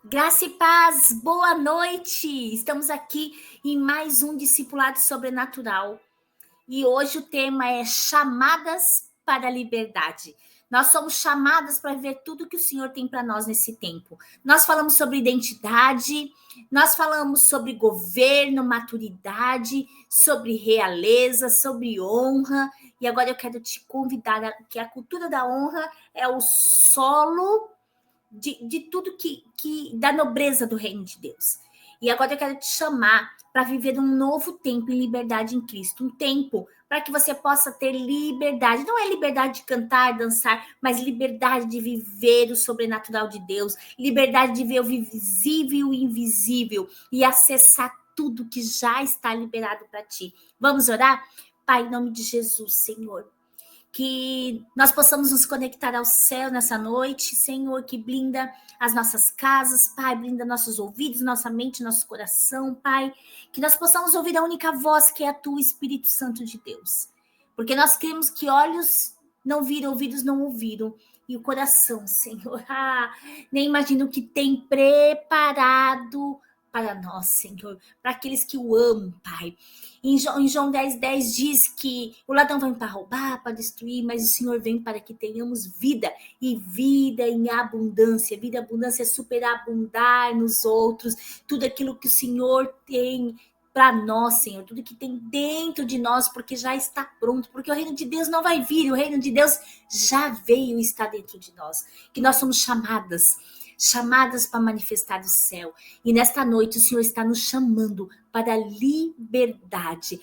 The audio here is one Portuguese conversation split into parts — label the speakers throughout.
Speaker 1: Graça e paz, boa noite! Estamos aqui em mais um Discipulado Sobrenatural e hoje o tema é chamadas para a liberdade. Nós somos chamadas para ver tudo que o Senhor tem para nós nesse tempo. Nós falamos sobre identidade, nós falamos sobre governo, maturidade, sobre realeza, sobre honra. E agora eu quero te convidar que a cultura da honra é o solo de tudo que da nobreza do reino de Deus. E agora eu quero te chamar para viver um novo tempo em liberdade em Cristo. Um tempo para que você possa ter liberdade. Não é liberdade de cantar, dançar, mas liberdade de viver o sobrenatural de Deus. Liberdade de ver o visível e o invisível. E acessar tudo que já está liberado para ti. Vamos orar? Pai, em nome de Jesus, Senhor. Que nós possamos nos conectar ao céu nessa noite, Senhor, que blinda as nossas casas, Pai, blinda nossos ouvidos, nossa mente, nosso coração, Pai, que nós possamos ouvir a única voz que é a Tua, Espírito Santo de Deus, porque nós cremos que olhos não viram, ouvidos não ouviram, e o coração, Senhor, nem imagino o que tem preparado para nós, Senhor, para aqueles que o amam, Pai. Em João 10:10 diz que o ladrão vem para roubar, para destruir, mas o Senhor vem para que tenhamos vida, e vida em abundância. Vida em abundância é superabundar nos outros, tudo aquilo que o Senhor tem para nós, Senhor, tudo que tem dentro de nós, porque já está pronto, porque o reino de Deus não vai vir, o reino de Deus já veio e está dentro de nós, que nós somos chamadas para manifestar o céu. E nesta noite o Senhor está nos chamando para a liberdade.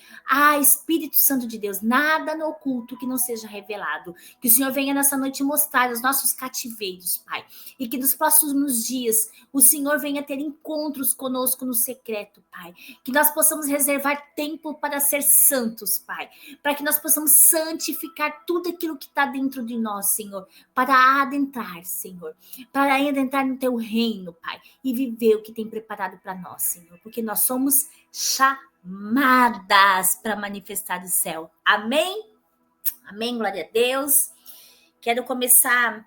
Speaker 1: Espírito Santo de Deus, nada no oculto que não seja revelado. Que o Senhor venha nessa noite mostrar os nossos cativeiros, Pai. E que nos próximos dias o Senhor venha ter encontros conosco no secreto, Pai. Que nós possamos reservar tempo para ser santos, Pai. Para que nós possamos santificar tudo aquilo que está dentro de nós, Senhor. Para adentrar, Senhor. Para adentrar no teu reino, Pai. E viver o que tem preparado para nós, Senhor. Porque nós somos chamadas para manifestar o céu. Amém? Amém, glória a Deus. Quero começar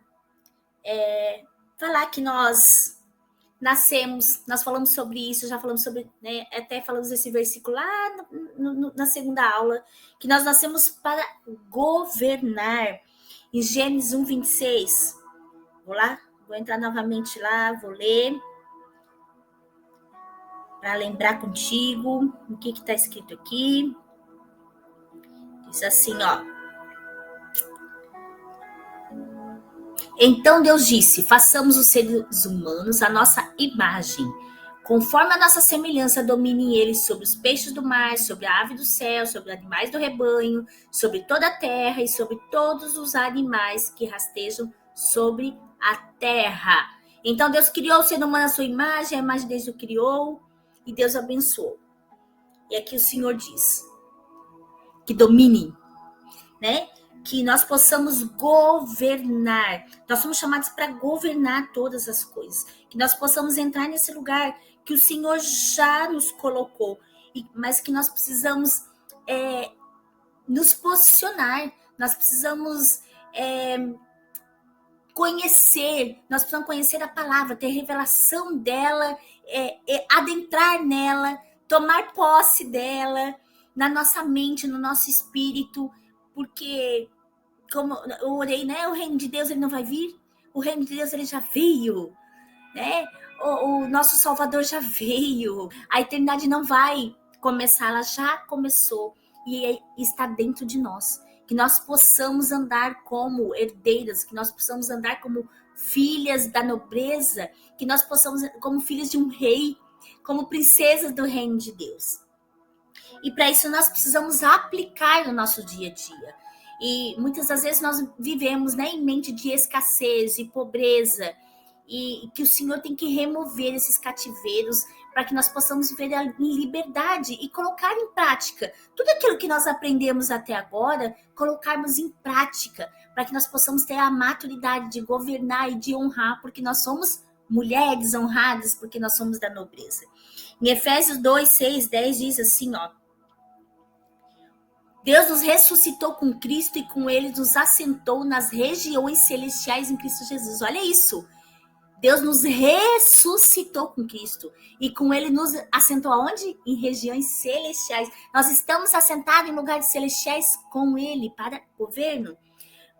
Speaker 1: falar que nós nascemos, nós falamos sobre isso, já falamos sobre, né, até falamos esse versículo lá na segunda aula, que nós nascemos para governar. Em Gênesis 1:26. Vou lá, vou entrar novamente lá, vou ler para lembrar contigo o que está escrito aqui. Diz assim, ó. Então Deus disse, façamos os seres humanos a nossa imagem, conforme a nossa semelhança, dominem eles sobre os peixes do mar, sobre a ave do céu, sobre os animais do rebanho, sobre toda a terra e sobre todos os animais que rastejam sobre a terra. Então Deus criou o ser humano à sua imagem, a imagem de Deus o criou, e Deus abençoou. E aqui o Senhor diz que dominem, né? Que nós possamos governar. Nós somos chamados para governar todas as coisas. Que nós possamos entrar nesse lugar que o Senhor já nos colocou, mas que nós precisamos nos posicionar. Nós precisamos nós precisamos conhecer a palavra, ter revelação dela, adentrar nela, tomar posse dela, na nossa mente, no nosso espírito, porque, como eu orei, né? O reino de Deus ele não vai vir, o reino de Deus ele já veio, né? O nosso Salvador já veio, a eternidade não vai começar, ela já começou e está dentro de nós. Que nós possamos andar como herdeiras, que nós possamos andar como filhas da nobreza, que nós possamos, como filhas de um rei, como princesas do reino de Deus. E para isso nós precisamos aplicar no nosso dia a dia. E muitas das vezes nós vivemos, né, em mente de escassez, de pobreza, e que o Senhor tem que remover esses cativeiros para que nós possamos viver em liberdade e colocar em prática tudo aquilo que nós aprendemos até agora, colocarmos em prática, para que nós possamos ter a maturidade de governar e de honrar, porque nós somos mulheres honradas, porque nós somos da nobreza. Em Efésios 2:6-10 diz assim, ó: Deus nos ressuscitou com Cristo e com ele nos assentou nas regiões celestiais em Cristo Jesus. Olha isso. Deus nos ressuscitou com Cristo. E com ele nos assentou aonde? Em regiões celestiais. Nós estamos assentados em lugares celestiais com ele para governo.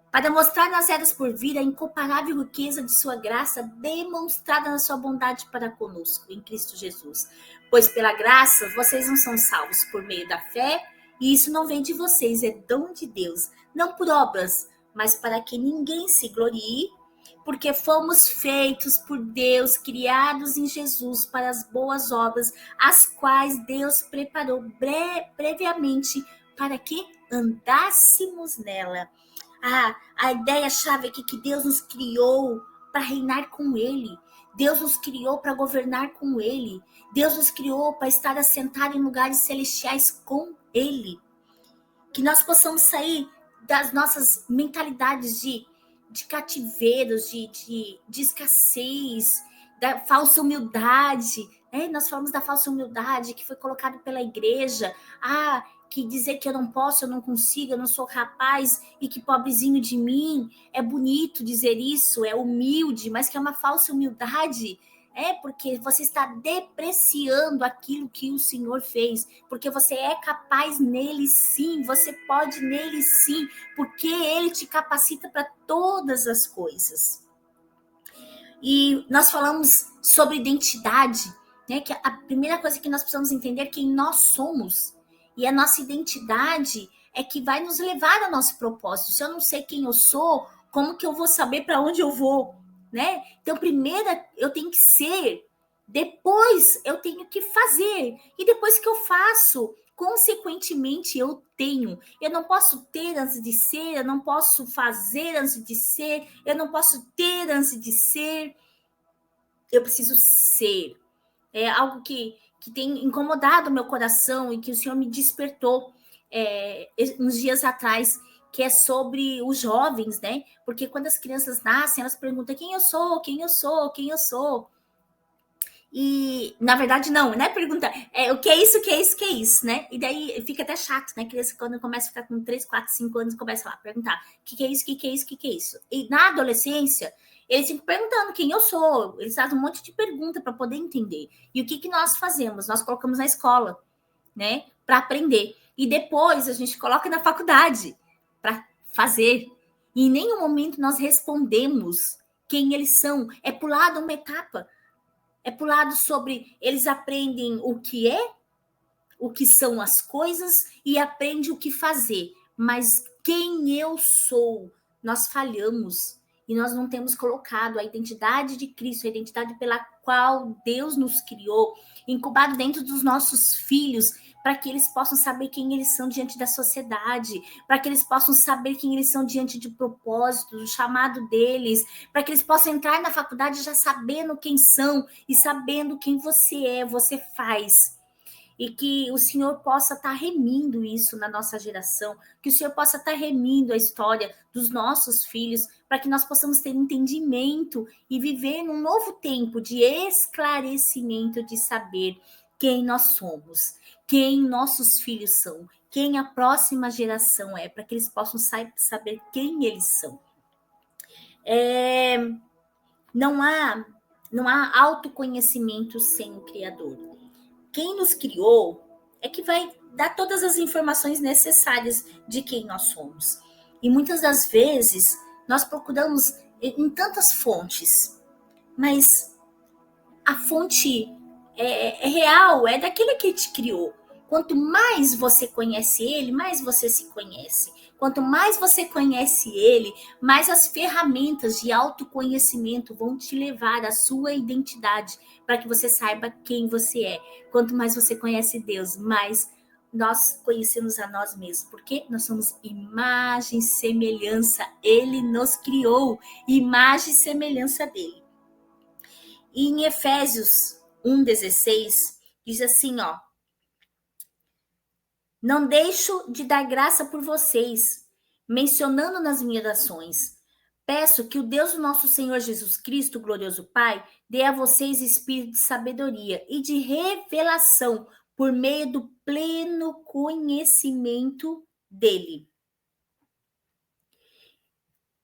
Speaker 1: Para mostrar nas eras por vir a incomparável riqueza de sua graça, demonstrada na sua bondade para conosco, em Cristo Jesus. Pois pela graça, vocês não são salvos por meio da fé, e isso não vem de vocês, é dom de Deus, não por obras, mas para que ninguém se glorie, porque fomos feitos por Deus, criados em Jesus para as boas obras, as quais Deus preparou previamente para que andássemos nela. A ideia-chave aqui que Deus nos criou para reinar com Ele. Deus nos criou para governar com Ele. Deus nos criou para estar assentado em lugares celestiais com Ele. Que nós possamos sair das nossas mentalidades de cativeiros, de escassez, da falsa humildade. Nós falamos da falsa humildade que foi colocada pela igreja. Que dizer que eu não posso, eu não consigo, eu não sou capaz e que pobrezinho de mim, é bonito dizer isso, é humilde, mas que é uma falsa humildade, porque você está depreciando aquilo que o Senhor fez, porque você é capaz nele sim, você pode nele sim, porque ele te capacita para todas as coisas. E nós falamos sobre identidade, que a primeira coisa que nós precisamos entender é quem nós somos. E a nossa identidade é que vai nos levar ao nosso propósito. Se eu não sei quem eu sou, como que eu vou saber para onde eu vou? Então, primeiro eu tenho que ser, depois eu tenho que fazer. E depois que eu faço, consequentemente eu tenho. Eu não posso ter antes de ser, eu não posso fazer antes de ser, eu não posso ter antes de ser. Eu preciso ser. É algo que tem incomodado o meu coração e que o Senhor me despertou uns dias atrás, que é sobre os jovens, Porque quando as crianças nascem, elas perguntam quem eu sou, quem eu sou, quem eu sou. E, na verdade, não é pergunta, o que é isso, o que é isso, o que é isso, E daí fica até chato, Criança, quando começa a ficar com 3, 4, 5 anos, começa a perguntar o que é isso, o que é isso, o que é isso. E na adolescência, eles ficam perguntando quem eu sou, eles fazem um monte de pergunta para poder entender. E o que nós fazemos? Nós colocamos na escola, para aprender. E depois a gente coloca na faculdade para fazer. E em nenhum momento nós respondemos quem eles são. É pulado uma etapa. É pulado sobre eles aprendem o que são as coisas e aprendem o que fazer. Mas quem eu sou? Nós falhamos e nós não temos colocado a identidade de Cristo, a identidade pela qual Deus nos criou, incubado dentro dos nossos filhos, para que eles possam saber quem eles são diante da sociedade, para que eles possam saber quem eles são diante de propósito, do chamado deles, para que eles possam entrar na faculdade já sabendo quem são e sabendo quem você faz. E que o Senhor possa estar remindo isso na nossa geração, que o Senhor possa estar remindo a história dos nossos filhos, para que nós possamos ter entendimento e viver num novo tempo de esclarecimento, de saber quem nós somos, quem nossos filhos são, quem a próxima geração é, para que eles possam saber quem eles são. Não há autoconhecimento sem o Criador. Quem nos criou é que vai dar todas as informações necessárias de quem nós somos. E muitas das vezes nós procuramos em tantas fontes, mas a fonte é real, é daquele que te criou. Quanto mais você conhece ele, mais você se conhece. Quanto mais você conhece ele, mais as ferramentas de autoconhecimento vão te levar à sua identidade, para que você saiba quem você é. Quanto mais você conhece Deus, mais nós conhecemos a nós mesmos, porque nós somos imagem e semelhança. Ele nos criou, imagem e semelhança dele. E em Efésios 1,16, diz assim, não deixo de dar graça por vocês, mencionando nas minhas orações. Peço que o Deus do nosso Senhor Jesus Cristo, glorioso Pai, dê a vocês espírito de sabedoria e de revelação por meio do pleno conhecimento dele.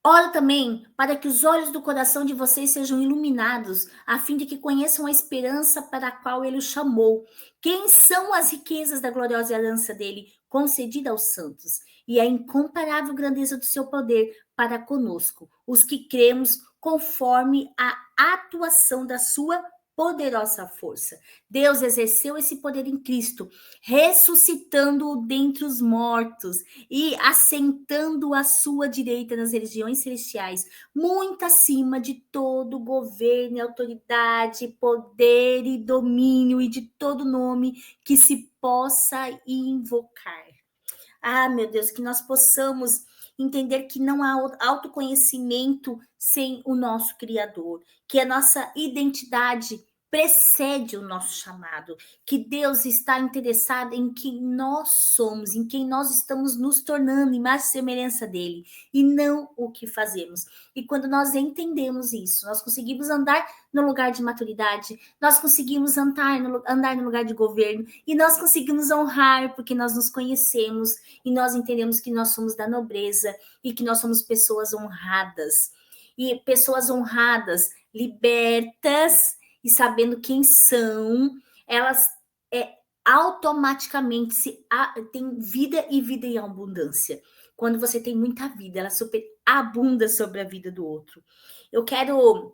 Speaker 1: Oro também para que os olhos do coração de vocês sejam iluminados, a fim de que conheçam a esperança para a qual ele os chamou. Quem são as riquezas da gloriosa herança dele, concedida aos santos, e a incomparável grandeza do seu poder para conosco, os que cremos conforme a atuação da sua poderosa força. Deus exerceu esse poder em Cristo, ressuscitando-o dentre os mortos e assentando à sua direita nas regiões celestiais, muito acima de todo governo, e autoridade, poder e domínio e de todo nome que se possa invocar. Ah, meu Deus, que nós possamos entender que não há autoconhecimento sem o nosso Criador, que a nossa identidade precede o nosso chamado, que Deus está interessado em quem nós somos, em quem nós estamos nos tornando, em mais semelhança dele, e não o que fazemos. E quando nós entendemos isso, nós conseguimos andar no lugar de maturidade, nós conseguimos andar no lugar de governo, e nós conseguimos honrar, porque nós nos conhecemos, e nós entendemos que nós somos da nobreza, e que nós somos pessoas honradas. E pessoas honradas, libertas, e sabendo quem são, elas automaticamente têm vida e vida em abundância. Quando você tem muita vida, ela superabunda sobre a vida do outro. Eu quero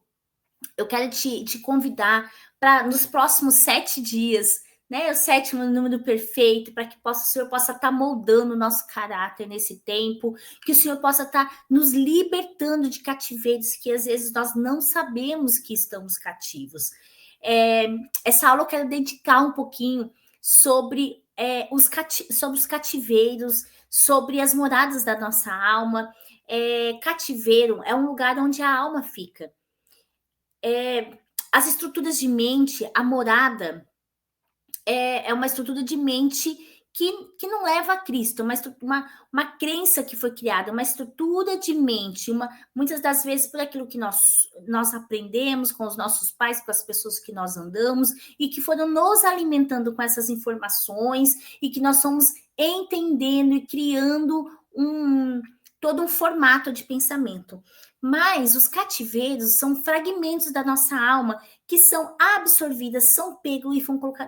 Speaker 1: te convidar para, nos próximos 7 dias, né, o 7º número perfeito, para que o Senhor possa estar moldando o nosso caráter nesse tempo, que o Senhor possa estar nos libertando de cativeiros que às vezes nós não sabemos que estamos cativos. Essa aula eu quero dedicar um pouquinho sobre os cativeiros, sobre as moradas da nossa alma. Cativeiro é um lugar onde a alma fica. As estruturas de mente, a morada, é uma estrutura de mente que não leva a Cristo, uma crença que foi criada, uma estrutura de mente, muitas das vezes por aquilo que nós aprendemos com os nossos pais, com as pessoas que nós andamos, e que foram nos alimentando com essas informações, e que nós somos entendendo e criando todo um formato de pensamento. Mas os cativeiros são fragmentos da nossa alma que são absorvidas, são pegos e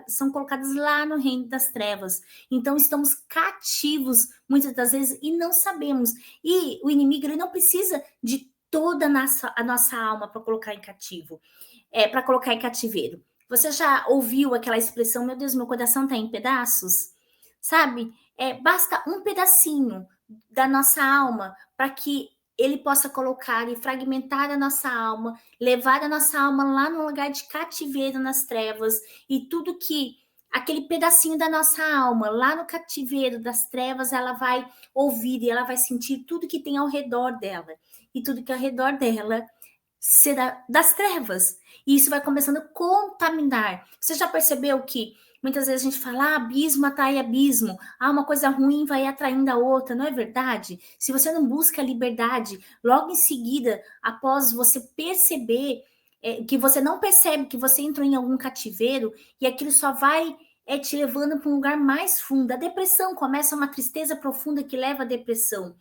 Speaker 1: são colocadas lá no reino das trevas. Então, estamos cativos, muitas das vezes, e não sabemos. E o inimigo ele não precisa de toda a nossa alma para colocar em cativo, para colocar em cativeiro. Você já ouviu aquela expressão, meu Deus, meu coração está em pedaços? Sabe? Basta um pedacinho da nossa alma para que ele possa colocar e fragmentar a nossa alma, levar a nossa alma lá no lugar de cativeiro nas trevas, e tudo que aquele pedacinho da nossa alma lá no cativeiro das trevas, ela vai ouvir e ela vai sentir tudo que tem ao redor dela, e tudo que ao redor dela será das trevas, e isso vai começando a contaminar. Você já percebeu que muitas vezes a gente fala, abismo atrai abismo, uma coisa ruim vai atraindo a outra, não é verdade? Se você não busca a liberdade, logo em seguida, após você perceber que você não percebe que você entrou em algum cativeiro, e aquilo só vai te levando para um lugar mais fundo. A depressão começa uma tristeza profunda que leva à depressão.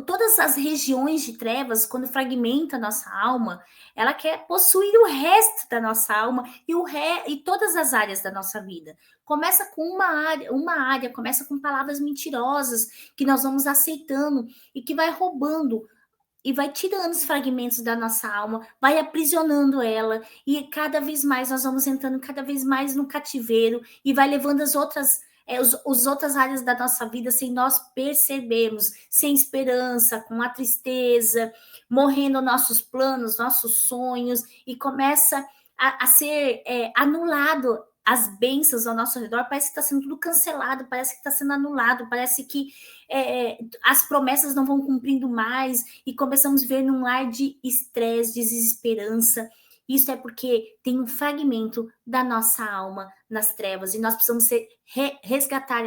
Speaker 1: Todas as regiões de trevas, quando fragmenta a nossa alma, ela quer possuir o resto da nossa alma e todas as áreas da nossa vida. Começa com uma área, começa com palavras mentirosas que nós vamos aceitando e que vai roubando e vai tirando os fragmentos da nossa alma, vai aprisionando ela, e cada vez mais nós vamos entrando cada vez mais no cativeiro, e vai levando as outras áreas da nossa vida sem nós percebermos, sem esperança, com a tristeza, morrendo nossos planos, nossos sonhos, e começa a ser anulado as bênçãos ao nosso redor, parece que está sendo tudo cancelado, parece que está sendo anulado, parece que as promessas não vão cumprindo mais, e começamos a ver num lar de estresse, desesperança. Isso é porque tem um fragmento da nossa alma nas trevas, e nós precisamos resgatar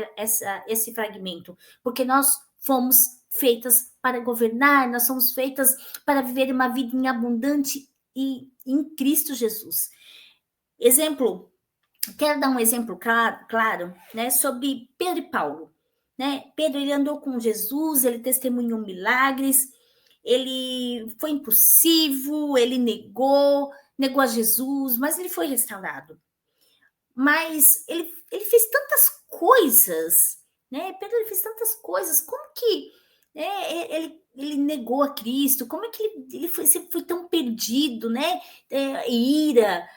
Speaker 1: esse fragmento, porque nós fomos feitas para governar, nós somos feitas para viver uma vida em abundante e em Cristo Jesus. Quero dar um exemplo claro, né, sobre Pedro e Paulo. né? Pedro, ele andou com Jesus, ele testemunhou milagres, ele foi impulsivo, ele negou a Jesus, mas ele foi restaurado. Mas ele fez tantas coisas, né? Pedro, ele fez tantas coisas, como que ele negou a Cristo? Como é que ele foi tão perdido, né? Ira,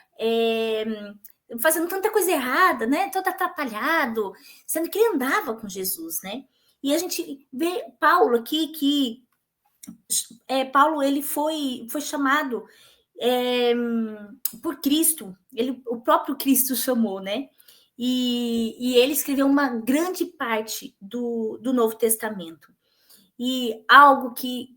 Speaker 1: fazendo tanta coisa errada, né? Todo atrapalhado, sendo que ele andava com Jesus, né? E a gente vê Paulo aqui que Paulo ele foi chamado por Cristo, o próprio Cristo chamou, né? E ele escreveu uma grande parte do Novo Testamento. E algo que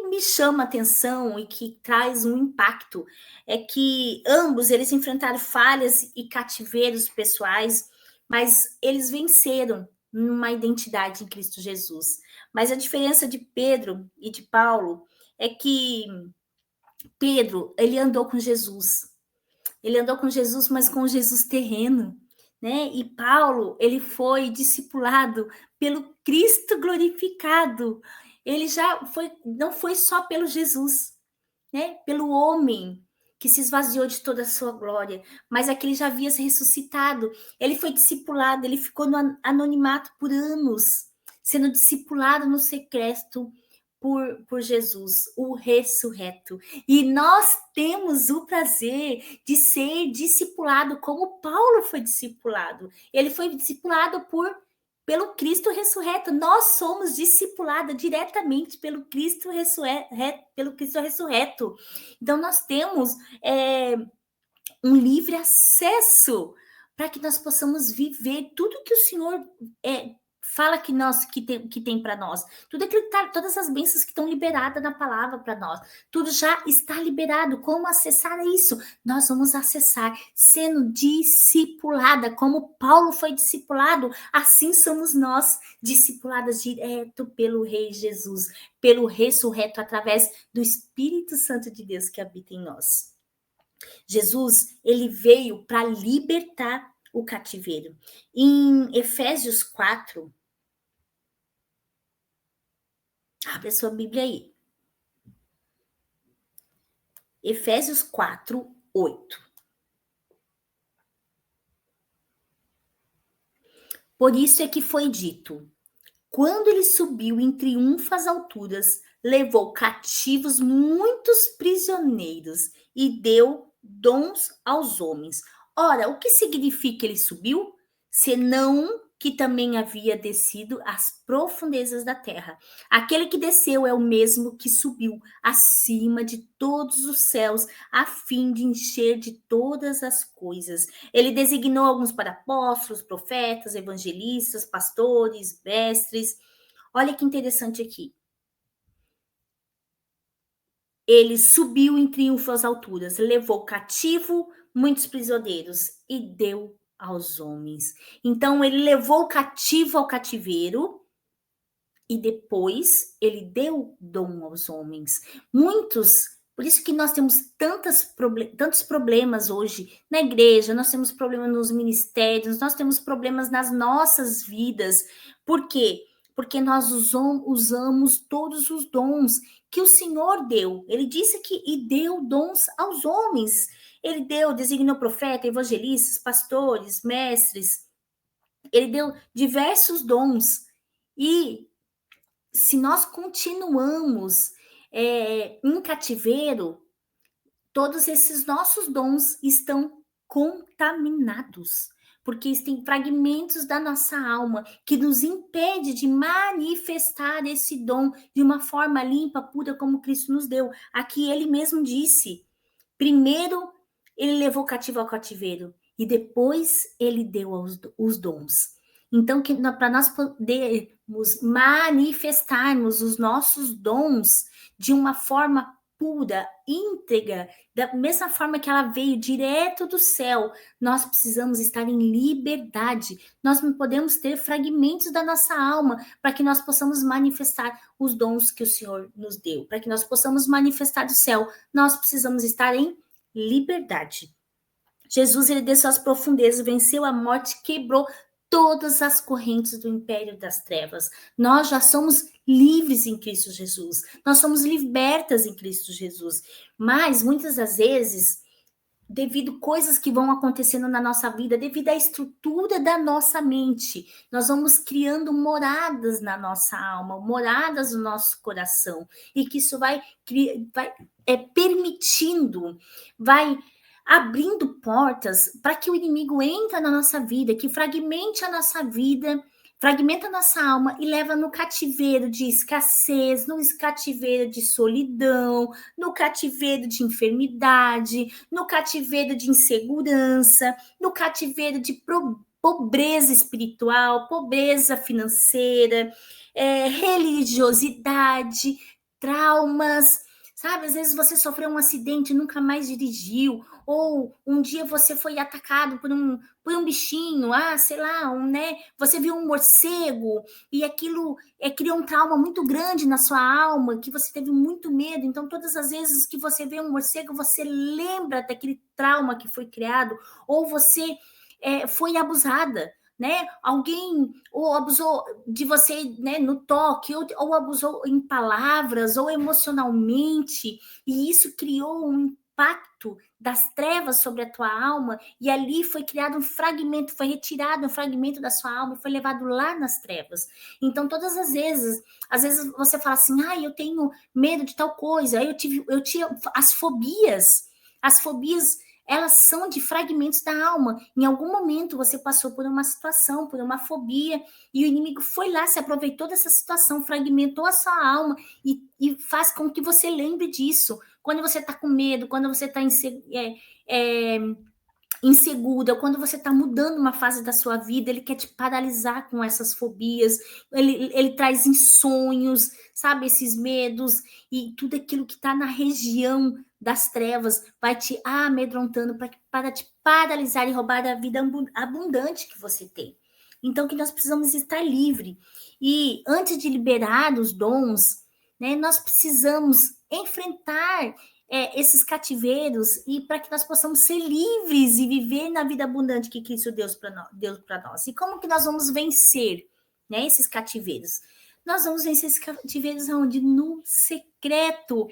Speaker 1: me chama a atenção e que traz um impacto é que ambos eles enfrentaram falhas e cativeiros pessoais, mas eles venceram numa identidade em Cristo Jesus. Mas a diferença de Pedro e de Paulo é que Pedro, ele andou com Jesus. Ele andou com Jesus, mas com Jesus terreno, né? E Paulo, ele foi discipulado pelo Cristo glorificado. Ele já foi, não foi só pelo Jesus, né? Pelo homem que se esvaziou de toda a sua glória, mas aquele já havia se ressuscitado. Ele foi discipulado, ele ficou no anonimato por anos, sendo discipulado no secreto por Jesus, o ressurreto. E nós temos o prazer de ser discipulado como Paulo foi discipulado. Ele foi discipulado pelo Cristo ressurreto. Nós somos discipulados diretamente pelo Cristo ressurreto. Então nós temos um livre acesso para que nós possamos viver tudo que o Senhor fala que tem para nós. Tudo aquilo que tá, todas as bênçãos que estão liberadas na palavra para nós. Tudo já está liberado. Como acessar isso? Nós vamos acessar sendo discipulada, como Paulo foi discipulado, assim somos nós, discipuladas direto pelo Rei Jesus, pelo ressurreto, através do Espírito Santo de Deus que habita em nós. Jesus, ele veio para libertar o cativeiro. Em Efésios 4, abre a sua Bíblia aí. Efésios 4, 8. Por isso é que foi dito, quando ele subiu em triunfo às alturas, levou cativos muitos prisioneiros e deu dons aos homens. Ora, o que significa ele subiu? Senão que também havia descido às profundezas da terra. Aquele que desceu é o mesmo que subiu acima de todos os céus, a fim de encher de todas as coisas. Ele designou alguns para apóstolos, profetas, evangelistas, pastores, mestres. Olha que interessante aqui. Ele subiu em triunfo às alturas, levou cativo muitos prisioneiros e deu aos homens. Então, ele levou o cativo ao cativeiro e depois ele deu dom aos homens. Por isso que nós temos tantos problemas hoje na igreja, nós temos problemas nos ministérios, nós temos problemas nas nossas vidas. Por quê? Porque nós usamos todos os dons que o Senhor deu. Ele disse e deu dons aos homens. Ele designou profeta, evangelistas, pastores, mestres. Ele deu diversos dons. E se nós continuamos em cativeiro, todos esses nossos dons estão contaminados, porque existem fragmentos da nossa alma que nos impede de manifestar esse dom de uma forma limpa, pura, como Cristo nos deu. Aqui ele mesmo disse, primeiro ele levou cativo ao cativeiro e depois ele deu os dons. Então, para nós podermos manifestarmos os nossos dons de uma forma pura, íntegra, da mesma forma que ela veio direto do céu, nós precisamos estar em liberdade. Nós não podemos ter fragmentos da nossa alma para que nós possamos manifestar os dons que o Senhor nos deu. Para que nós possamos manifestar do céu, nós precisamos estar em liberdade. Jesus, ele desceu às profundezas, venceu a morte, quebrou todas as correntes do império das trevas. Nós já somos livres em Cristo Jesus. Nós somos libertas em Cristo Jesus. Mas, muitas das vezes, devido a coisas que vão acontecendo na nossa vida, devido à estrutura da nossa mente, nós vamos criando moradas na nossa alma, moradas no nosso coração, e que isso vai permitindo, vai abrindo portas para que o inimigo entre na nossa vida, que fragmente a nossa vida, fragmenta a nossa alma e leva no cativeiro de escassez, no cativeiro de solidão, no cativeiro de enfermidade, no cativeiro de insegurança, no cativeiro de pobreza espiritual, pobreza financeira, religiosidade, traumas. Sabe, às vezes você sofreu um acidente e nunca mais dirigiu, ou um dia você foi atacado por um bichinho, sei lá, você viu um morcego e aquilo criou um trauma muito grande na sua alma, que você teve muito medo. Então, todas as vezes que você vê um morcego, você lembra daquele trauma que foi criado, ou você foi abusada, né? Alguém ou abusou de você, né, no toque, ou abusou em palavras, ou emocionalmente, e isso criou um impacto das trevas sobre a tua alma, e ali foi criado um fragmento, foi retirado um fragmento da sua alma e foi levado lá nas trevas. Então, todas as vezes, às vezes você fala assim, eu tenho medo de tal coisa, eu tinha as fobias, elas são de fragmentos da alma. Em algum momento você passou por uma situação, por uma fobia, e o inimigo foi lá, se aproveitou dessa situação, fragmentou a sua alma e faz com que você lembre disso. Quando você está com medo, quando você está insegura, quando você está mudando uma fase da sua vida, ele quer te paralisar com essas fobias, ele traz em sonhos, sabe, esses medos e tudo aquilo que está na região das trevas vai te amedrontando para te paralisar e roubar a vida abundante que você tem. Então, que nós precisamos estar livre. E antes de liberar os dons, né, nós precisamos enfrentar esses cativeiros e para que nós possamos ser livres e viver na vida abundante que Cristo deu para nós. E como que nós vamos vencer, né, esses cativeiros? Nós vamos vencer esses cativeiros onde? No secreto,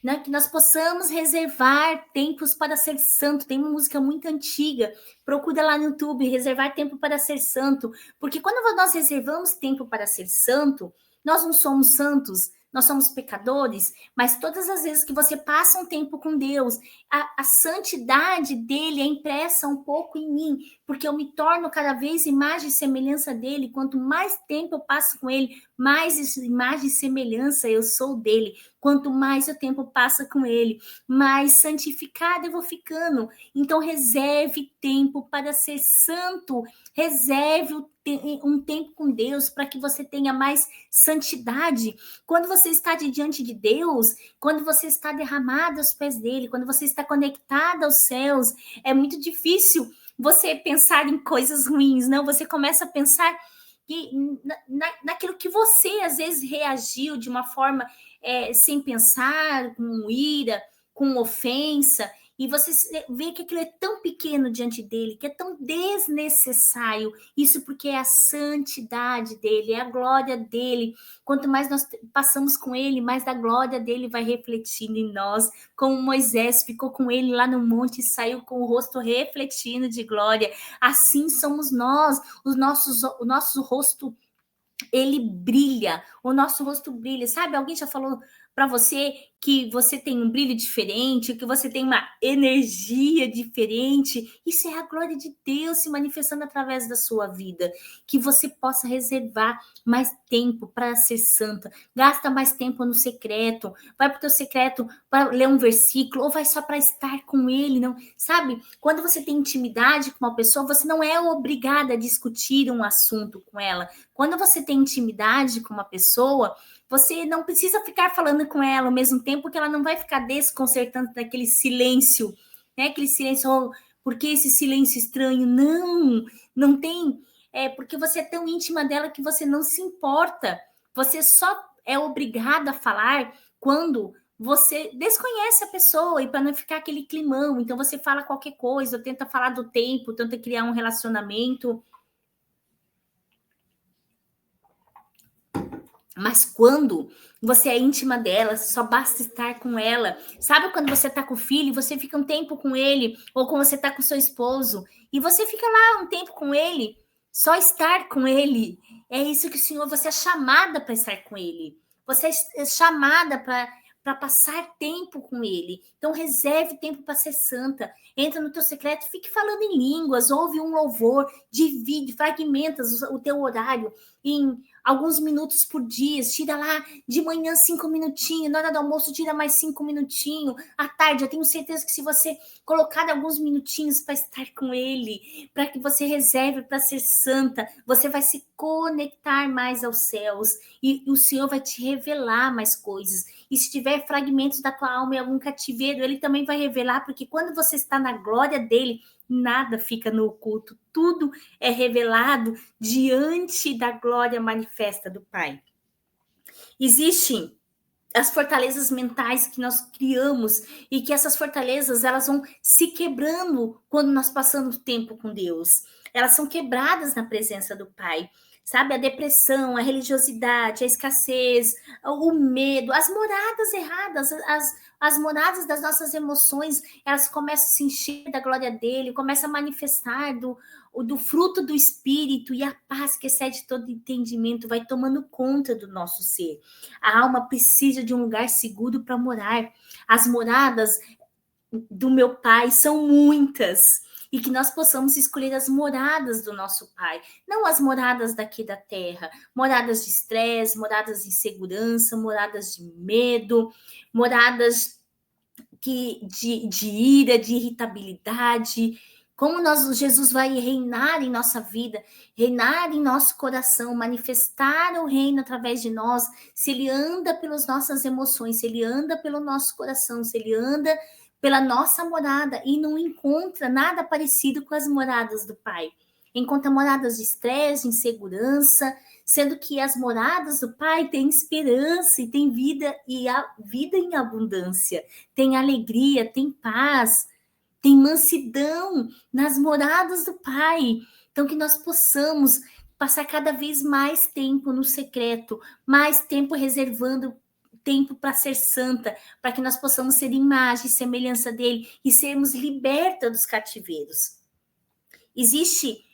Speaker 1: né, que nós possamos reservar tempos para ser santo. Tem uma música muito antiga, procura lá no YouTube, reservar tempo para ser santo, porque quando nós reservamos tempo para ser santo, nós não somos santos, nós somos pecadores, mas todas as vezes que você passa um tempo com Deus, a santidade dele é impressa um pouco em mim, porque eu me torno cada vez imagem e semelhança dele. Quanto mais tempo eu passo com ele, mais imagem e semelhança eu sou dele. Quanto mais o tempo passa com ele, mais santificada eu vou ficando. Então, reserve tempo para ser santo, reserve um tempo com Deus para que você tenha mais santidade. Quando você está diante de Deus, quando você está derramado aos pés dele, quando você está conectado aos céus, é muito difícil você pensar em coisas ruins, não? Você começa a pensar naquilo que você às vezes reagiu de uma forma sem pensar, com ira, com ofensa, e você vê que aquilo é tão pequeno diante dele, que é tão desnecessário. Isso porque é a santidade dele, é a glória dele. Quanto mais nós passamos com ele, mais da glória dele vai refletindo em nós. Como Moisés ficou com ele lá no monte e saiu com o rosto refletindo de glória. Assim somos nós, o nosso rosto, ele brilha, o nosso rosto brilha. Sabe, alguém já falou para você que você tem um brilho diferente, que você tem uma energia diferente? Isso é a glória de Deus se manifestando através da sua vida. Que você possa reservar mais tempo para ser santa. Gasta mais tempo no secreto. Vai para o teu secreto para ler um versículo, ou vai só para estar com ele, não? Sabe, quando você tem intimidade com uma pessoa, você não é obrigada a discutir um assunto com ela. Quando você tem intimidade com uma pessoa, você não precisa ficar falando com ela ao mesmo tempo, que ela não vai ficar desconcertando daquele silêncio, né? Aquele silêncio, por que esse silêncio estranho? Não tem. É porque você é tão íntima dela que você não se importa. Você só é obrigado a falar quando você desconhece a pessoa, e para não ficar aquele climão. Então você fala qualquer coisa, tenta falar do tempo, tenta criar um relacionamento. Mas quando você é íntima dela, só basta estar com ela. Sabe quando você tá com o filho, você fica um tempo com ele, ou quando você tá com seu esposo, e você fica lá um tempo com ele, só estar com ele. É isso que o Senhor, você é chamada para estar com ele. Você é chamada para passar tempo com ele. Então reserve tempo para ser santa. Entra no teu secreto, fique falando em línguas, ouve um louvor, divide, fragmenta o teu horário em alguns minutos por dia, tira lá de manhã 5 minutinhos, na hora do almoço tira mais 5 minutinhos, à tarde, eu tenho certeza que se você colocar alguns minutinhos para estar com ele, para que você reserve para ser santa, você vai se conectar mais aos céus, e o Senhor vai te revelar mais coisas, e se tiver fragmentos da tua alma em algum cativeiro, ele também vai revelar, porque quando você está na glória dele, nada fica no oculto, tudo é revelado diante da glória manifesta do Pai. Existem as fortalezas mentais que nós criamos e que essas fortalezas elas vão se quebrando quando nós passamos tempo com Deus. Elas são quebradas na presença do Pai. Sabe, a depressão, a religiosidade, a escassez, o medo, as moradas erradas, as moradas das nossas emoções, elas começam a se encher da glória dele, começam a manifestar do fruto do Espírito, e a paz que excede todo entendimento vai tomando conta do nosso ser. A alma precisa de um lugar seguro para morar. As moradas do meu Pai são muitas, e que nós possamos escolher as moradas do nosso Pai, não as moradas daqui da terra, moradas de estresse, moradas de insegurança, moradas de medo, moradas de ira, de irritabilidade. Como Jesus vai reinar em nossa vida, reinar em nosso coração, manifestar o reino através de nós, se ele anda pelas nossas emoções, se ele anda pelo nosso coração, se ele anda pela nossa morada e não encontra nada parecido com as moradas do Pai. Encontra moradas de estresse, de insegurança, sendo que as moradas do Pai têm esperança e têm vida, e a vida em abundância, tem alegria, tem paz, tem mansidão nas moradas do Pai. Então, que nós possamos passar cada vez mais tempo no secreto, mais tempo reservando tempo para ser santa, para que nós possamos ser imagem e semelhança dele e sermos libertas dos cativeiros. Existe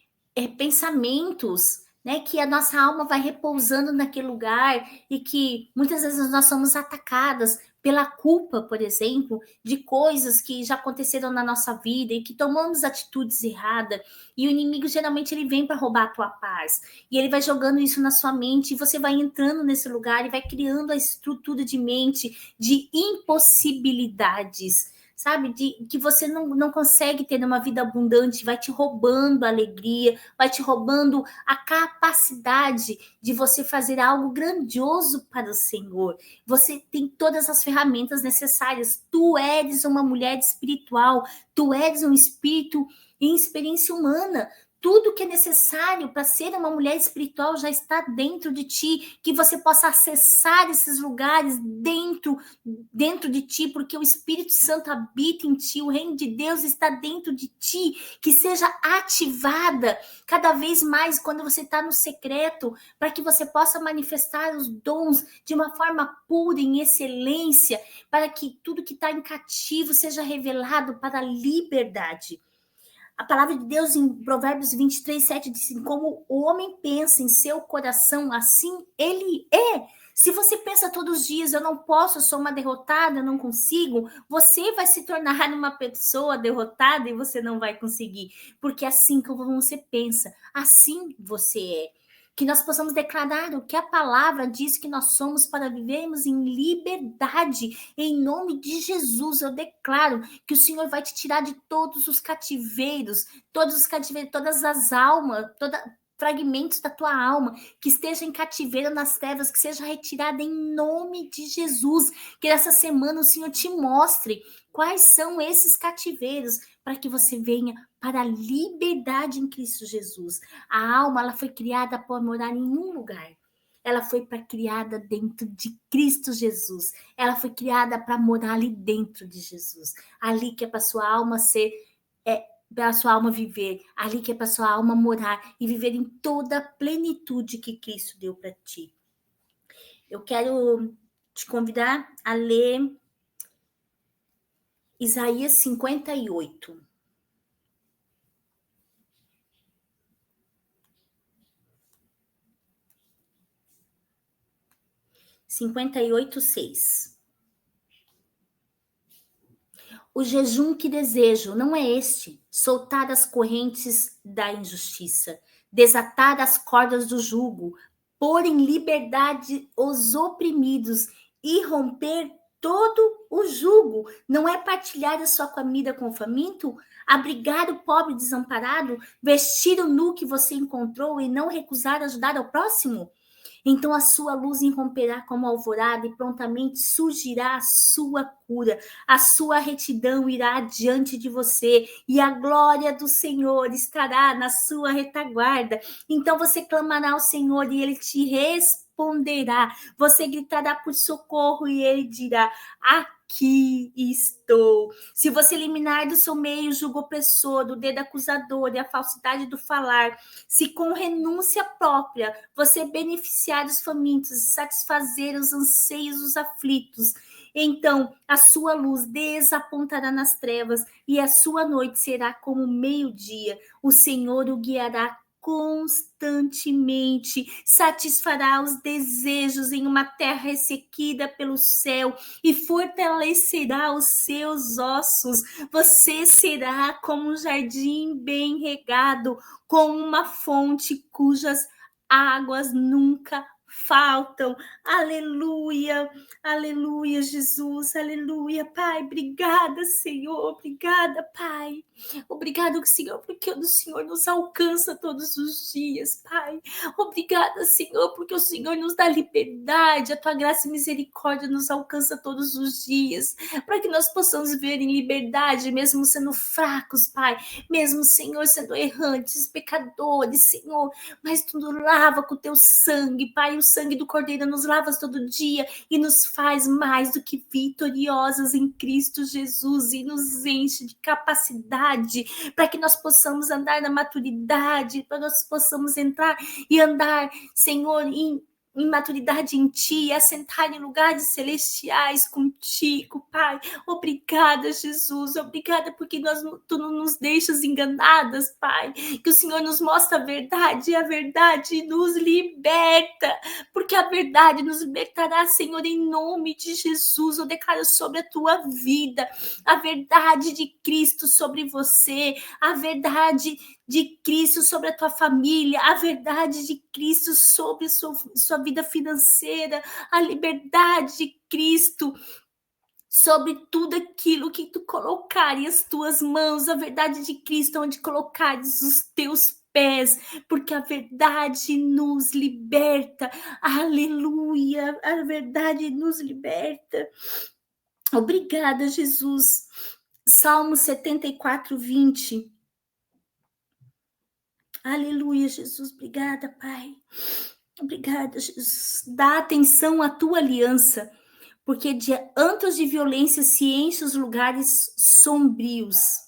Speaker 1: pensamentos, né, que a nossa alma vai repousando naquele lugar e que muitas vezes nós somos atacadas pela culpa, por exemplo, de coisas que já aconteceram na nossa vida e que tomamos atitudes erradas, e o inimigo geralmente ele vem para roubar a tua paz, e ele vai jogando isso na sua mente, e você vai entrando nesse lugar e vai criando a estrutura de mente de impossibilidades, sabe? Que você não consegue ter uma vida abundante, vai te roubando a alegria, vai te roubando a capacidade de você fazer algo grandioso para o Senhor. Você tem todas as ferramentas necessárias. Tu eres uma mulher espiritual, tu eres um espírito em experiência humana. Tudo que é necessário para ser uma mulher espiritual já está dentro de ti, que você possa acessar esses lugares dentro de ti, porque o Espírito Santo habita em ti, o reino de Deus está dentro de ti, que seja ativada cada vez mais quando você está no secreto, para que você possa manifestar os dons de uma forma pura, em excelência, para que tudo que está em cativo seja revelado para a liberdade. A palavra de Deus em Provérbios 23:7 diz assim: como o homem pensa em seu coração, assim ele é. Se você pensa todos os dias, eu não posso, eu sou uma derrotada, eu não consigo, você vai se tornar uma pessoa derrotada e você não vai conseguir. Porque assim como você pensa, assim você é. Que nós possamos declarar o que a palavra diz que nós somos para vivermos em liberdade. Em nome de Jesus, eu declaro que o Senhor vai te tirar de todos os cativeiros, todas as almas, fragmentos da tua alma que esteja em cativeiro nas trevas, que seja retirada em nome de Jesus. Que essa semana o Senhor te mostre quais são esses cativeiros, para que você venha para a liberdade em Cristo Jesus. A alma, ela foi criada para morar em um lugar. Ela foi criada dentro de Cristo Jesus. Ela foi criada para morar ali dentro de Jesus. Ali que é para sua alma ser, para sua alma viver. Ali que é para sua alma morar e viver em toda a plenitude que Cristo deu para ti. Eu quero te convidar a ler Isaías 58. Cinquenta e oito, 6. O jejum que desejo não é este: soltar as correntes da injustiça, desatar as cordas do jugo, pôr em liberdade os oprimidos e romper todo o jugo. Não é partilhar a sua comida com o faminto, abrigar o pobre desamparado, vestir o nu que você encontrou e não recusar ajudar ao próximo? Então a sua luz irromperá como alvorada e prontamente surgirá a sua cura. A sua retidão irá diante de você e a glória do Senhor estará na sua retaguarda. Então você clamará ao Senhor e ele te responderá. Você gritará por socorro e ele dirá: aqui estou. Se você eliminar do seu meio o jugo opressor, do dedo acusador e a falsidade do falar, se com renúncia própria você beneficiar os famintos e satisfazer os anseios dos aflitos, então a sua luz desapontará nas trevas e a sua noite será como meio-dia. O Senhor o guiará constantemente, satisfará os desejos em uma terra ressequida pelo céu e fortalecerá os seus ossos. Você será como um jardim bem regado, com uma fonte cujas águas nunca faltam. Aleluia, aleluia, Jesus, aleluia, Pai. Obrigada, Senhor, obrigada, Pai. Obrigado, Senhor, porque o Senhor nos alcança todos os dias, Pai. Obrigada, Senhor, porque o Senhor nos dá liberdade, a tua graça e misericórdia nos alcança todos os dias, para que nós possamos viver em liberdade, mesmo sendo fracos, Pai, mesmo, Senhor, sendo errantes, pecadores, Senhor, mas tu nos lava com o teu sangue, Pai, o sangue do Cordeiro nos lava todo dia e nos faz mais do que vitoriosas em Cristo Jesus e nos enche de capacidade para que nós possamos andar na maturidade, para que nós possamos entrar e andar, Senhor, em maturidade em Ti, assentar em lugares celestiais contigo, Pai. Obrigada, Jesus. Obrigada porque Tu não nos deixas enganadas, Pai. Que o Senhor nos mostra a verdade e a verdade nos liberta. Porque a verdade nos libertará, Senhor, em nome de Jesus. Eu declaro sobre a Tua vida a verdade de Cristo sobre você, a verdade de Cristo sobre a tua família, a verdade de Cristo sobre sua vida financeira, a liberdade de Cristo sobre tudo aquilo que tu colocares as tuas mãos, a verdade de Cristo onde colocares os teus pés, porque a verdade nos liberta. Aleluia, a verdade nos liberta. Obrigada, Jesus. Salmo 74, 20. Aleluia, Jesus. Obrigada, Pai. Obrigada, Jesus. Dá atenção à tua aliança, porque de antros de violência se enche os lugares sombrios.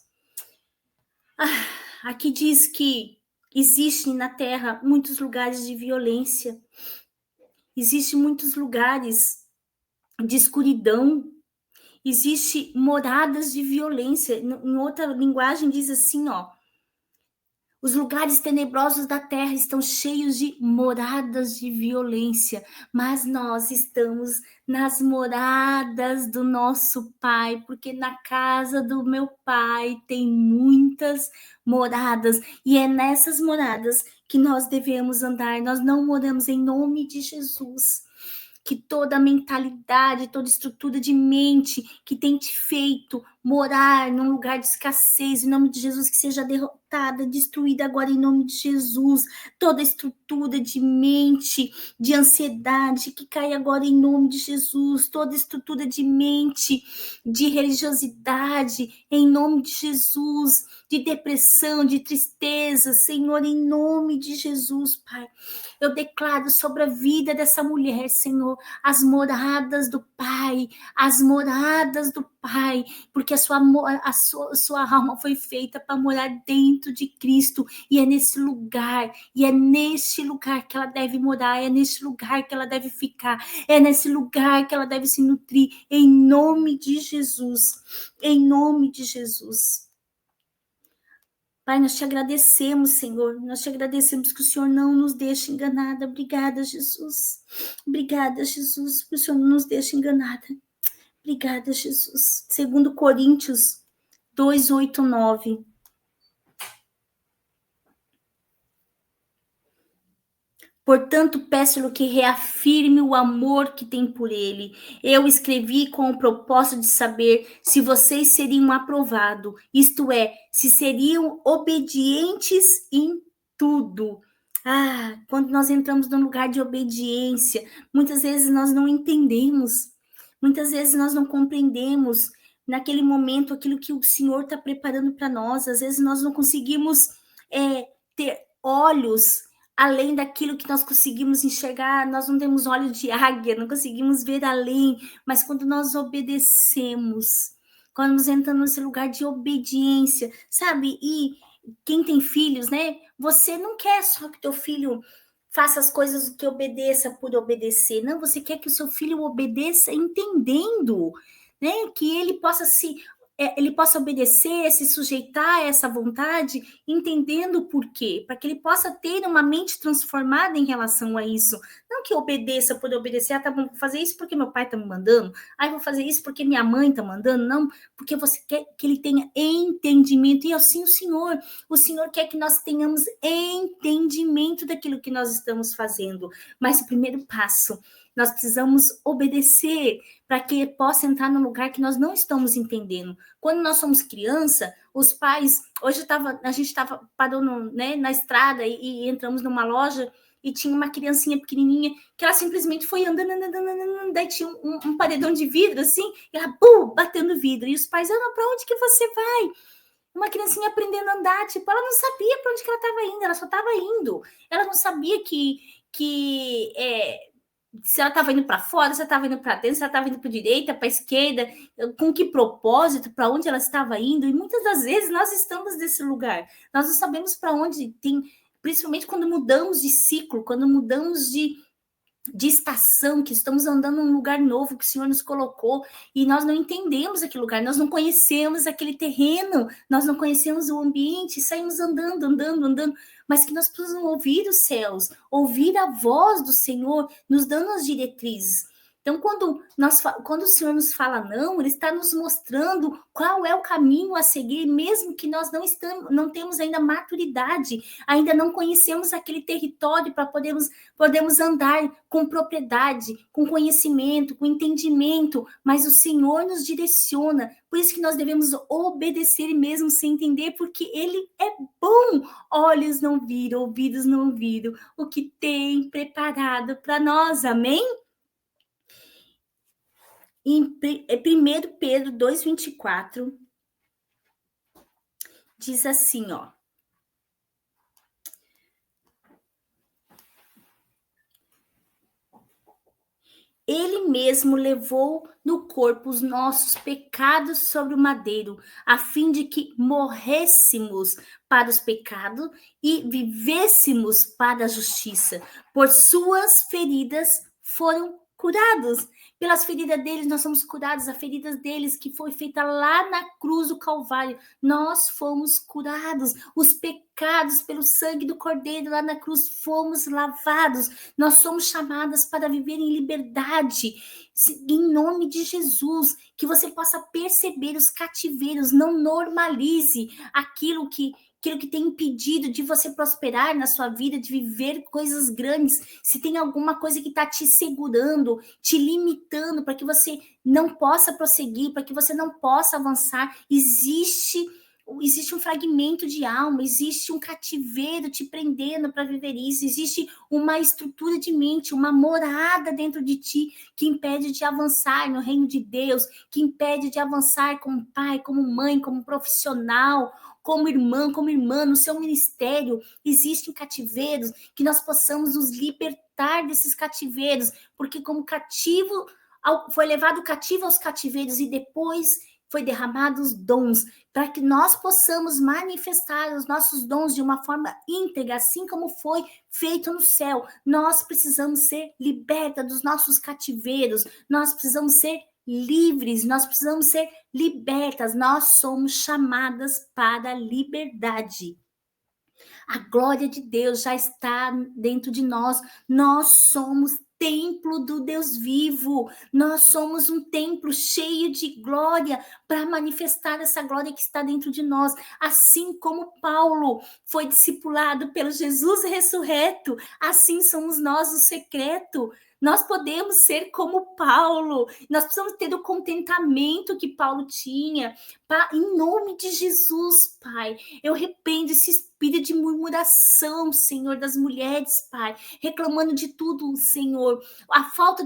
Speaker 1: Aqui diz que existem na terra muitos lugares de violência. Existem muitos lugares de escuridão. Existem moradas de violência. Em outra linguagem diz assim, ó. Os lugares tenebrosos da terra estão cheios de moradas de violência, mas nós estamos nas moradas do nosso Pai, porque na casa do meu Pai tem muitas moradas, e é nessas moradas que nós devemos andar. Nós não moramos em nome de Jesus. Que toda mentalidade, toda estrutura de mente que tem te feito morar num lugar de escassez, em nome de Jesus, que seja derrotada, destruída agora em nome de Jesus. Toda estrutura de mente, de ansiedade, que cai agora em nome de Jesus. Toda estrutura de mente, de religiosidade, em nome de Jesus. De depressão, de tristeza, Senhor, em nome de Jesus, Pai. Eu declaro sobre a vida dessa mulher, Senhor, as moradas do Pai, as moradas do Pai, porque sua alma foi feita para morar dentro de Cristo, e é nesse lugar que ela deve morar, é nesse lugar que ela deve ficar, é nesse lugar que ela deve se nutrir, em nome de Jesus, em nome de Jesus. Pai, nós te agradecemos, Senhor, nós te agradecemos que o Senhor não nos deixa enganada. Obrigada, Jesus. Obrigada, Jesus, que o Senhor não nos deixa enganada. Obrigada, Jesus. 2 Coríntios 2, 8, 9. Portanto, peço-lhe que reafirme o amor que tem por ele. Eu escrevi com o propósito de saber se vocês seriam aprovados, isto é, se seriam obedientes em tudo. Quando nós entramos num lugar de obediência, muitas vezes nós não entendemos, muitas vezes nós não compreendemos naquele momento aquilo que o Senhor está preparando para nós. Às vezes nós não conseguimos ter olhos além daquilo que nós conseguimos enxergar, nós não temos olhos de águia, não conseguimos ver além, mas quando nós obedecemos, quando nós entramos nesse lugar de obediência, sabe? E quem tem filhos, né? Você não quer só que teu filho faça as coisas que obedeça por obedecer, não, você quer que o seu filho obedeça entendendo, né? Que ele possa obedecer, se sujeitar a essa vontade, entendendo o porquê, para que ele possa ter uma mente transformada em relação a isso. Não que obedeça por obedecer, tá bom, vou fazer isso porque meu pai está me mandando, vou fazer isso porque minha mãe está mandando, não, porque você quer que ele tenha entendimento, e assim o Senhor quer que nós tenhamos entendimento daquilo que nós estamos fazendo, mas o primeiro passo, nós precisamos obedecer para que possa entrar num lugar que nós não estamos entendendo. Quando nós somos criança, os pais... Hoje a gente estava parando, né, na estrada e entramos numa loja e tinha uma criancinha pequenininha que ela simplesmente foi andando, daí tinha um paredão de vidro, assim, e ela batendo vidro. E os pais, para onde que você vai? Uma criancinha aprendendo a andar, tipo, ela não sabia para onde que ela estava indo, ela só estava indo. Ela não sabia se ela estava indo para fora, se ela estava indo para dentro, se ela estava indo para a direita, para a esquerda, com que propósito, para onde ela estava indo. E muitas das vezes nós estamos nesse lugar. Nós não sabemos para onde tem, principalmente quando mudamos de ciclo, quando mudamos de estação, que estamos andando num lugar novo que o Senhor nos colocou e nós não entendemos aquele lugar, nós não conhecemos aquele terreno, nós não conhecemos o ambiente, saímos andando, mas que nós precisamos ouvir os céus, ouvir a voz do Senhor, nos dando as diretrizes. Então, quando o Senhor nos fala não, Ele está nos mostrando qual é o caminho a seguir, mesmo que nós não temos ainda maturidade, ainda não conhecemos aquele território para podermos andar com propriedade, com conhecimento, com entendimento, mas o Senhor nos direciona, por isso que nós devemos obedecer mesmo sem entender, porque Ele é bom. Olhos não viram, ouvidos não ouviram o que tem preparado para nós, amém? Em 1 Pedro 2,24, diz assim, ó. Ele mesmo levou no corpo os nossos pecados sobre o madeiro, a fim de que morrêssemos para os pecados e vivêssemos para a justiça. Por suas feridas foram curados. Pelas feridas deles nós somos curados, as feridas deles que foi feita lá na cruz do Calvário, nós fomos curados. Os pecados pelo sangue do Cordeiro lá na cruz fomos lavados. Nós somos chamadas para viver em liberdade, em nome de Jesus, que você possa perceber os cativeiros, não normalize aquilo que tem impedido de você prosperar na sua vida, de viver coisas grandes. Se tem alguma coisa que está te segurando, te limitando para que você não possa prosseguir, para que você não possa avançar, existe um fragmento de alma, existe um cativeiro te prendendo para viver isso, existe uma estrutura de mente, uma morada dentro de ti que impede de avançar no reino de Deus, que impede de avançar como pai, como mãe, como profissional, como irmã, no seu ministério. Existem cativeiros, que nós possamos nos libertar desses cativeiros, porque como cativo, foi levado cativo aos cativeiros e depois foi derramados dons para que nós possamos manifestar os nossos dons de uma forma íntegra, assim como foi feito no céu. Nós precisamos ser libertas dos nossos cativeiros, nós precisamos ser livres, nós precisamos ser libertas, nós somos chamadas para a liberdade. A glória de Deus já está dentro de nós. Nós somos templo do Deus vivo. Nós somos um templo cheio de glória para manifestar essa glória que está dentro de nós. Assim como Paulo foi discipulado pelo Jesus ressurreto, assim somos nós o secreto. Nós podemos ser como Paulo, nós precisamos ter o contentamento que Paulo tinha, em nome de Jesus, Pai. Eu repreendo esse espírito de murmuração, Senhor, das mulheres, Pai, reclamando de tudo, Senhor, a falta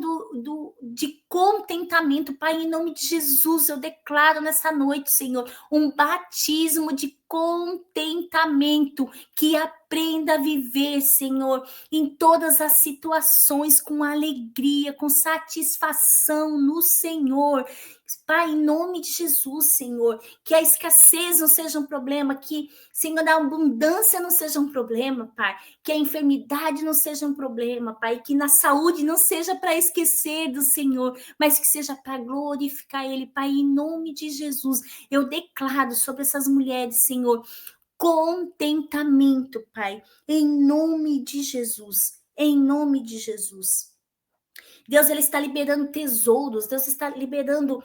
Speaker 1: de contentamento, Pai, em nome de Jesus, eu declaro nessa noite, Senhor, um batismo de contentamento, que aprenda a viver, Senhor, em todas as situações, com alegria, com satisfação no Senhor. Pai, em nome de Jesus, Senhor, que a escassez não seja um problema, que, Senhor, a abundância não seja um problema, Pai, que a enfermidade não seja um problema, Pai, que na saúde não seja para esquecer do Senhor, mas que seja para glorificar Ele, Pai, em nome de Jesus. Eu declaro sobre essas mulheres, Senhor, contentamento, Pai, em nome de Jesus, em nome de Jesus. Deus, ele está liberando tesouros, Deus está liberando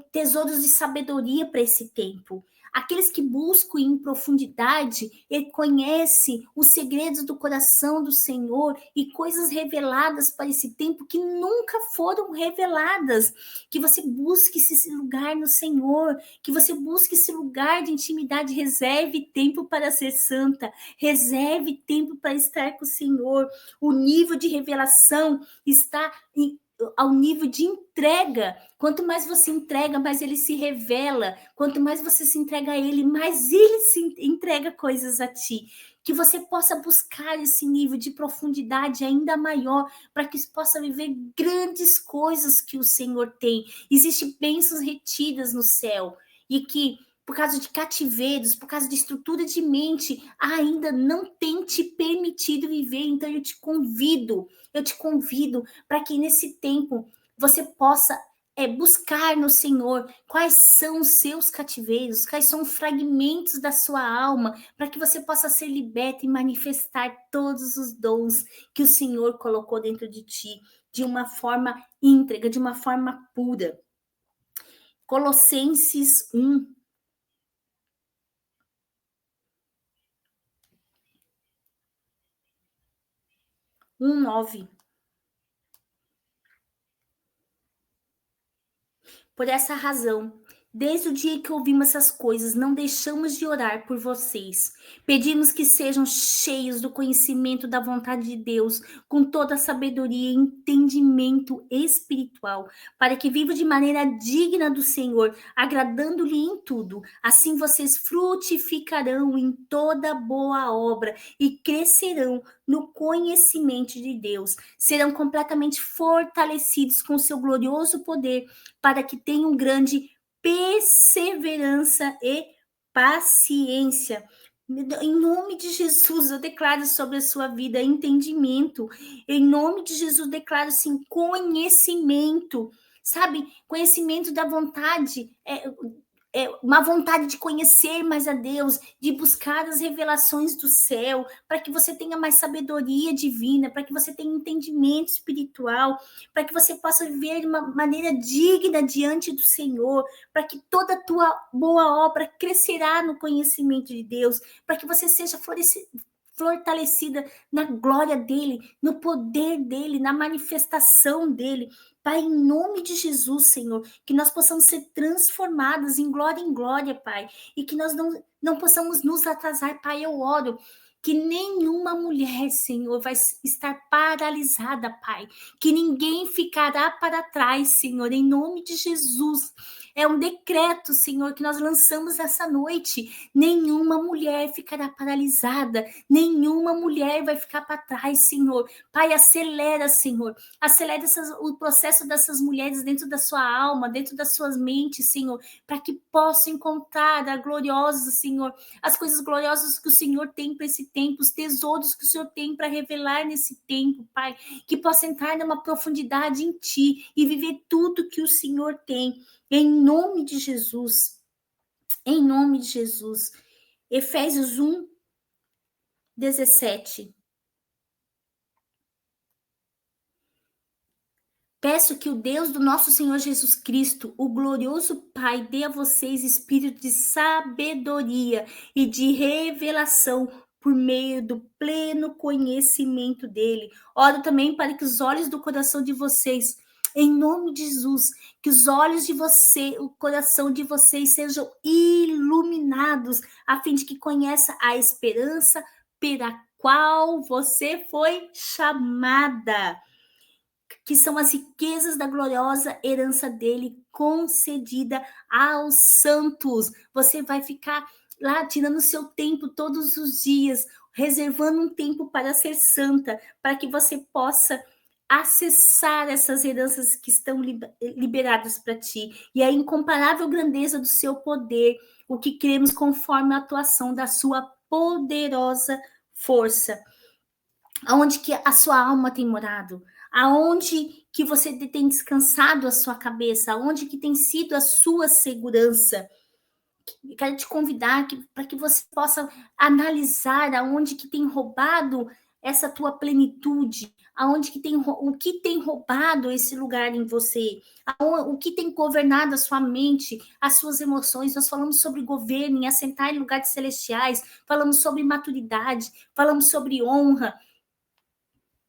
Speaker 1: tesouros de sabedoria para esse tempo. Aqueles que buscam em profundidade, ele conhece os segredos do coração do Senhor e coisas reveladas para esse tempo que nunca foram reveladas. Que você busque esse lugar no Senhor, que você busque esse lugar de intimidade, reserve tempo para ser santa, reserve tempo para estar com o Senhor. O nível de revelação está ao nível de entrega. Quanto mais você entrega, mais ele se revela. Quanto mais você se entrega a ele, mais ele se entrega coisas a ti. Que você possa buscar esse nível de profundidade ainda maior, para que você possa viver grandes coisas que o Senhor tem. Existem bênçãos retidas no céu, e que, por causa de cativeiros, por causa de estrutura de mente, ainda não tem te permitido viver. Então eu te convido para que nesse tempo você possa buscar no Senhor quais são os seus cativeiros, quais são os fragmentos da sua alma, para que você possa ser liberta e manifestar todos os dons que o Senhor colocou dentro de ti, de uma forma íntegra, de uma forma pura. Colossenses 1. Um 9. Por essa razão, desde o dia que ouvimos essas coisas, não deixamos de orar por vocês. Pedimos que sejam cheios do conhecimento da vontade de Deus, com toda a sabedoria e entendimento espiritual, para que vivam de maneira digna do Senhor, agradando-lhe em tudo. Assim vocês frutificarão em toda boa obra e crescerão no conhecimento de Deus. Serão completamente fortalecidos com seu glorioso poder, para que tenham grande perseverança e paciência. Em nome de Jesus, eu declaro sobre a sua vida entendimento. Em nome de Jesus, declaro assim, conhecimento. Sabe, conhecimento da vontade, uma vontade de conhecer mais a Deus, de buscar as revelações do céu, para que você tenha mais sabedoria divina, para que você tenha entendimento espiritual, para que você possa viver de uma maneira digna diante do Senhor, para que toda a tua boa obra crescerá no conhecimento de Deus, para que você seja fortalecida na glória dele, no poder dele, na manifestação dele. Pai, em nome de Jesus, Senhor, que nós possamos ser transformadas em glória, Pai, e que nós não não possamos nos atrasar, Pai. Eu oro que nenhuma mulher, Senhor, vai estar paralisada, Pai. Que ninguém ficará para trás, Senhor, em nome de Jesus. É um decreto, Senhor, que nós lançamos essa noite. Nenhuma mulher ficará paralisada, nenhuma mulher vai ficar para trás, Senhor. Pai, acelera, Senhor. Acelera o processo dessas mulheres dentro da sua alma, dentro das suas mentes, Senhor, para que possam encontrar a gloriosa, Senhor, as coisas gloriosas que o Senhor tem para esse tempo, os tesouros que o Senhor tem para revelar nesse tempo, Pai, que possa entrar numa profundidade em Ti e viver tudo que o Senhor tem, em nome de Jesus, em nome de Jesus. Efésios 1, 17. Peço que o Deus do nosso Senhor Jesus Cristo, o glorioso Pai, dê a vocês espírito de sabedoria e de revelação por meio do pleno conhecimento dele. Oro também para que os olhos do coração de vocês, em nome de Jesus, que os olhos de você, o coração de vocês sejam iluminados, a fim de que conheça a esperança pela qual você foi chamada, que são as riquezas da gloriosa herança dele concedida aos santos. Você vai ficar lá tirando seu tempo todos os dias, reservando um tempo para ser santa, para que você possa acessar essas heranças que estão liberadas para ti. E a incomparável grandeza do seu poder, o que cremos conforme a atuação da sua poderosa força. Aonde que a sua alma tem morado? Aonde que você tem descansado a sua cabeça? Aonde que tem sido a sua segurança? Eu quero te convidar para que você possa analisar aonde que tem roubado essa tua plenitude, aonde que o que tem roubado esse lugar em você, o que tem governado a sua mente, as suas emoções. Nós falamos sobre governo, em assentar em lugares celestiais, falamos sobre maturidade, falamos sobre honra.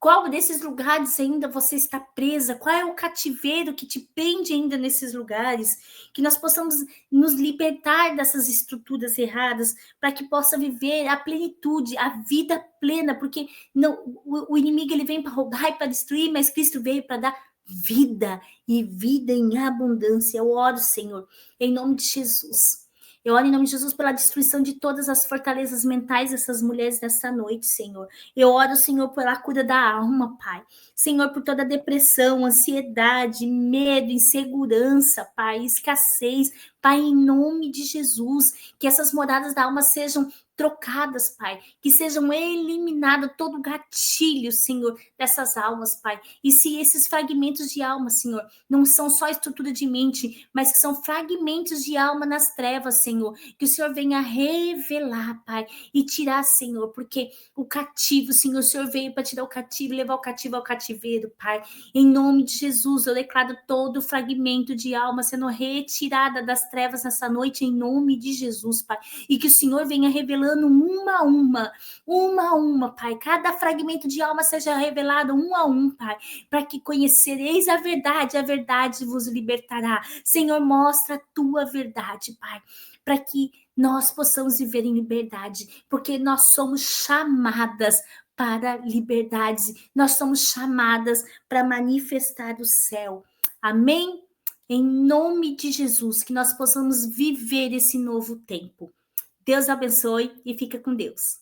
Speaker 1: Qual desses lugares ainda você está presa? Qual é o cativeiro que te prende ainda nesses lugares? Que nós possamos nos libertar dessas estruturas erradas, para que possa viver a plenitude, a vida plena, porque não, o inimigo ele vem para roubar e para destruir, mas Cristo veio para dar vida e vida em abundância. Eu oro, Senhor, em nome de Jesus. Eu oro em nome de Jesus pela destruição de todas as fortalezas mentais dessas mulheres nessa noite, Senhor. Eu oro, Senhor, pela cura da alma, Pai. Senhor, por toda depressão, ansiedade, medo, insegurança, Pai, escassez. Pai, em nome de Jesus, que essas moradas da alma sejam trocadas, Pai, que sejam eliminados todo o gatilho, Senhor, dessas almas, Pai. E se esses fragmentos de alma, Senhor, não são só estrutura de mente, mas que são fragmentos de alma nas trevas, Senhor, que o Senhor venha revelar, Pai, e tirar, Senhor, porque o cativo, Senhor, o Senhor veio para tirar o cativo, levar o cativo ao cativeiro, Pai. Em nome de Jesus, eu declaro todo fragmento de alma sendo retirada das trevas nessa noite, em nome de Jesus, Pai. E que o Senhor venha revelando uma a uma, Pai. Cada fragmento de alma seja revelado um a um, Pai, para que conhecereis a verdade vos libertará. Senhor, mostra a tua verdade, Pai, para que nós possamos viver em liberdade, porque nós somos chamadas para liberdade, nós somos chamadas para manifestar o céu. Amém? Em nome de Jesus, que nós possamos viver esse novo tempo. Deus abençoe e fica com Deus.